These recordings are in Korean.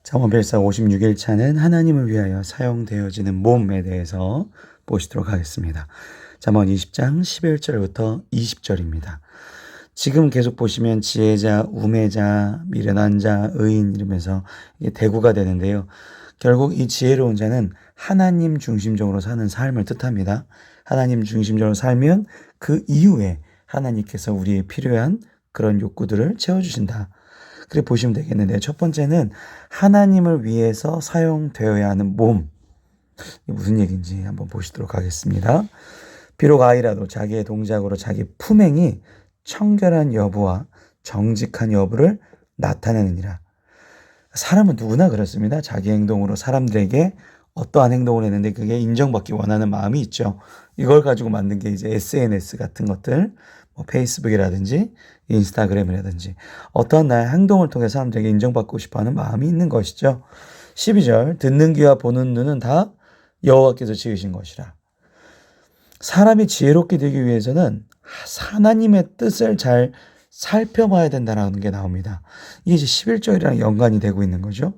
잠언별사 56일차는 하나님을 위하여 사용되어지는 몸에 대해서 보시도록 하겠습니다. 잠언 20장 11절부터 20절입니다. 지금 계속 보시면 지혜자, 우매자, 미련한 자, 의인 이러면서 이게 대구가 되는데요. 결국 이 지혜로운 자는 하나님 중심적으로 사는 삶을 뜻합니다. 하나님 중심적으로 살면 그 이후에 하나님께서 우리의 필요한 그런 욕구들을 채워주신다. 그렇게 보시면 되겠는데, 첫 번째는 하나님을 위해서 사용되어야 하는 몸. 이게 무슨 얘기인지 한번 보시도록 하겠습니다. 비록 아이라도 자기의 동작으로 자기 품행이 청결한 여부와 정직한 여부를 나타내느니라. 사람은 누구나 그렇습니다. 자기 행동으로 사람들에게 어떠한 행동을 했는데 그게 인정받기 원하는 마음이 있죠. 이걸 가지고 만든 게 이제 SNS 같은 것들, 뭐 페이스북이라든지 인스타그램이라든지 어떠한 나의 행동을 통해 사람들에게 인정받고 싶어하는 마음이 있는 것이죠. 12절 듣는 귀와 보는 눈은 다 여호와께서 지으신 것이라. 사람이 지혜롭게 되기 위해서는 하나님의 뜻을 잘 살펴봐야 된다는 게 나옵니다. 이게 이제 11절이랑 연관이 되고 있는 거죠.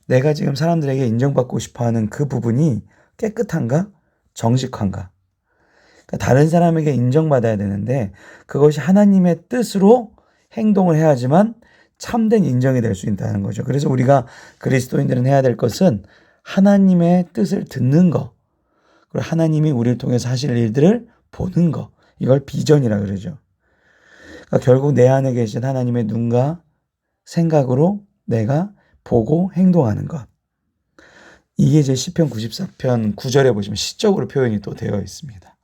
내가 지금 사람들에게 인정받고 싶어하는 그 부분이 깨끗한가? 정직한가? 그러니까 다른 사람에게 인정받아야 되는데 그것이 하나님의 뜻으로 행동을 해야지만 참된 인정이 될 수 있다는 거죠. 그래서 우리가 그리스도인들은 해야 될 것은 하나님의 뜻을 듣는 거, 그리고 하나님이 우리를 통해서 하실 일들을 보는 거, 이걸 비전이라 그러죠. 그러니까 결국 내 안에 계신 하나님의 눈과 생각으로 내가 보고 행동하는 것. 이게 이제 시편 94편 9절에 보시면 시적으로 표현이 또 되어 있습니다.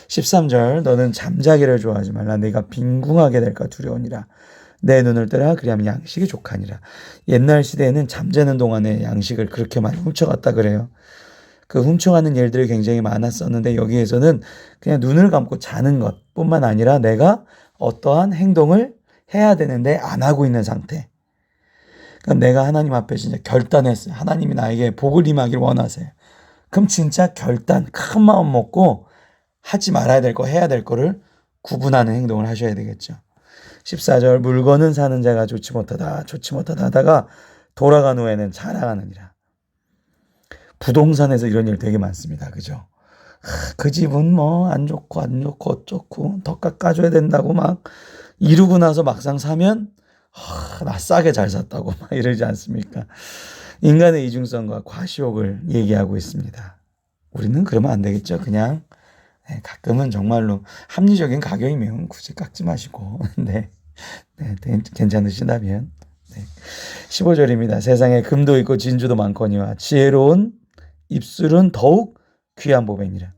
13절 너는 잠자기를 좋아하지 말라. 내가 빈궁하게 될까 두려우니라. 내 눈을 뜨라. 그리하면 양식이 족하니라. 옛날 시대에는 잠자는 동안에 양식을 그렇게 많이 훔쳐갔다 그래요. 그 훔쳐가는 일들이 굉장히 많았었는데 여기에서는 그냥 눈을 감고 자는 것뿐만 아니라 내가 어떠한 행동을 해야 되는데 안 하고 있는 상태. 그럼 내가 하나님 앞에 진짜 결단했어요. 하나님이 나에게 복을 임하길 원하세요. 그럼 진짜 결단, 큰 마음 먹고 하지 말아야 될 거, 해야 될 거를 구분하는 행동을 하셔야 되겠죠. 14절 물건은 사는 자가 좋지 못하다 하다가 돌아간 후에는 자랑하느니라. 부동산에서 이런 일 되게 많습니다. 그죠? 그 집은 뭐 안 좋고 어쩌고 더 깎아줘야 된다고 막 이루고 나서 막상 사면 나 싸게 잘 샀다고 막 이러지 않습니까? 인간의 이중성과 과시욕을 얘기하고 있습니다. 우리는 그러면 안 되겠죠. 그냥 가끔은 정말로 합리적인 가격이면 굳이 깎지 마시고 네, 괜찮으시다면 15절입니다. 세상에 금도 있고 진주도 많거니와 지혜로운 입술은 더욱 귀한 보배니라.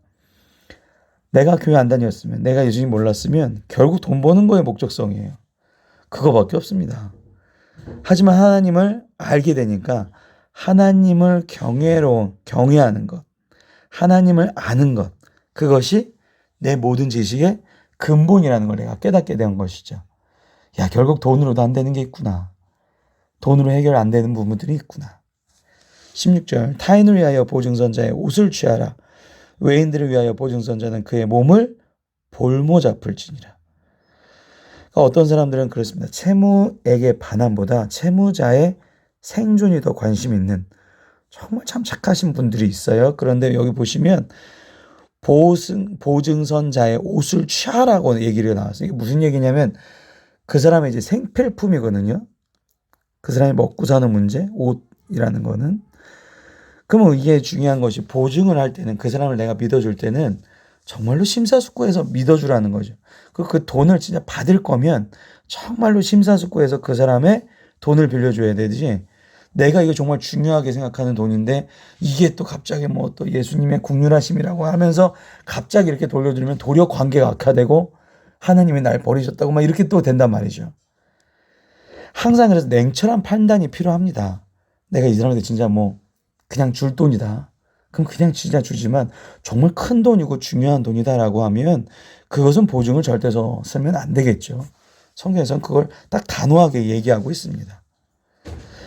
내가 교회 안 다녔으면, 내가 예수님 몰랐으면 결국 돈 버는 거의 목적성이에요. 그거밖에 없습니다. 하지만 하나님을 알게 되니까 하나님을 경외하는 것, 하나님을 아는 것, 그것이 내 모든 지식의 근본이라는 걸 내가 깨닫게 된 것이죠. 야, 결국 돈으로도 안 되는 게 있구나. 돈으로 해결 안 되는 부분들이 있구나. 16절 타인을 위하여 보증선자의 옷을 취하라. 외인들을 위하여 보증선자는 그의 몸을 볼모 잡을지니라. 그러니까 어떤 사람들은 그렇습니다. 채무에게 반환보다 채무자의 생존이 더 관심 있는 정말 참 착하신 분들이 있어요. 그런데 여기 보시면 보증선자의 옷을 취하라고 얘기를 나왔어요. 이게 무슨 얘기냐면 그 사람의 이제 생필품이거든요. 그 사람이 먹고 사는 문제, 옷이라는 거는. 그러면 이게 중요한 것이 보증을 할 때는 그 사람을 내가 믿어줄 때는 정말로 심사숙고해서 믿어주라는 거죠. 그 돈을 진짜 받을 거면 정말로 심사숙고해서 그 사람의 돈을 빌려줘야 되지. 내가 이거 정말 중요하게 생각하는 돈인데 이게 또 갑자기 뭐 또 예수님의 국률하심이라고 하면서 갑자기 이렇게 돌려주면 도리어 관계가 악화되고 하나님이 날 버리셨다고 막 이렇게 또 된단 말이죠. 항상 그래서 냉철한 판단이 필요합니다. 내가 이 사람한테 진짜 뭐 그냥 줄 돈이다. 그럼 그냥 진짜 주지만 정말 큰 돈이고 중요한 돈이다라고 하면 그것은 보증을 절대 쓰면 안 되겠죠. 성경에서는 그걸 딱 단호하게 얘기하고 있습니다.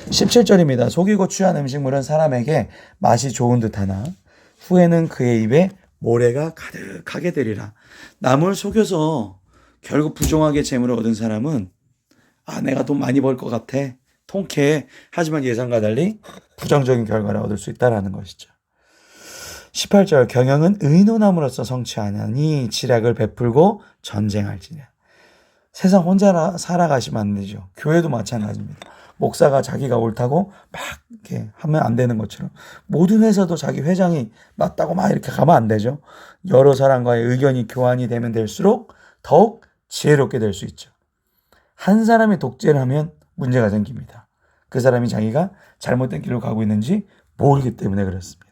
17절입니다. 속이고 취한 음식물은 사람에게 맛이 좋은 듯하나 후에는 그의 입에 모래가 가득하게 되리라. 남을 속여서 결국 부정하게 재물을 얻은 사람은 내가 돈 많이 벌 것 같아. 통쾌해. 하지만 예상과 달리 부정적인 결과를 얻을 수 있다는 것이죠. 18절 경영은 의논함으로써 성취하나니 지략을 베풀고 전쟁할지냐. 세상 혼자 살아가시면 안 되죠. 교회도 마찬가지입니다. 목사가 자기가 옳다고 막 이렇게 하면 안 되는 것처럼 모든 회사도 자기 회장이 맞다고 막 이렇게 가면 안 되죠. 여러 사람과의 의견이 교환이 되면 될수록 더욱 지혜롭게 될 수 있죠. 한 사람이 독재를 하면 문제가 생깁니다. 그 사람이 자기가 잘못된 길로 가고 있는지 모르기 때문에 그렇습니다.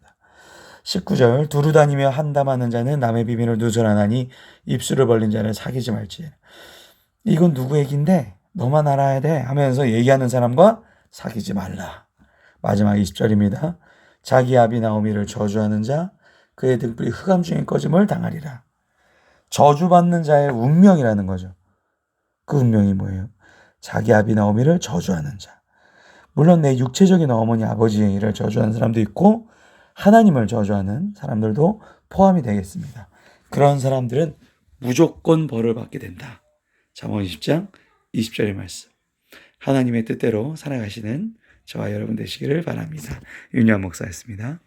19절 두루 다니며 한담하는 자는 남의 비밀을 누설하나니 입술을 벌린 자를 사귀지 말지. 이건 누구 얘기인데 너만 알아야 돼 하면서 얘기하는 사람과 사귀지 말라. 마지막 20절입니다. 자기 아비 나오미를 저주하는 자 그의 등불이 흑암 중에 꺼짐을 당하리라. 저주받는 자의 운명이라는 거죠. 그 운명이 뭐예요? 자기 아비 나오미를 저주하는 자. 물론 내 육체적인 어머니 아버지를 저주하는 사람도 있고 하나님을 저주하는 사람들도 포함이 되겠습니다. 그런 사람들은 무조건 벌을 받게 된다. 잠언 20장 20절의 말씀. 하나님의 뜻대로 살아가시는 저와 여러분 되시기를 바랍니다. 윤여한 목사였습니다.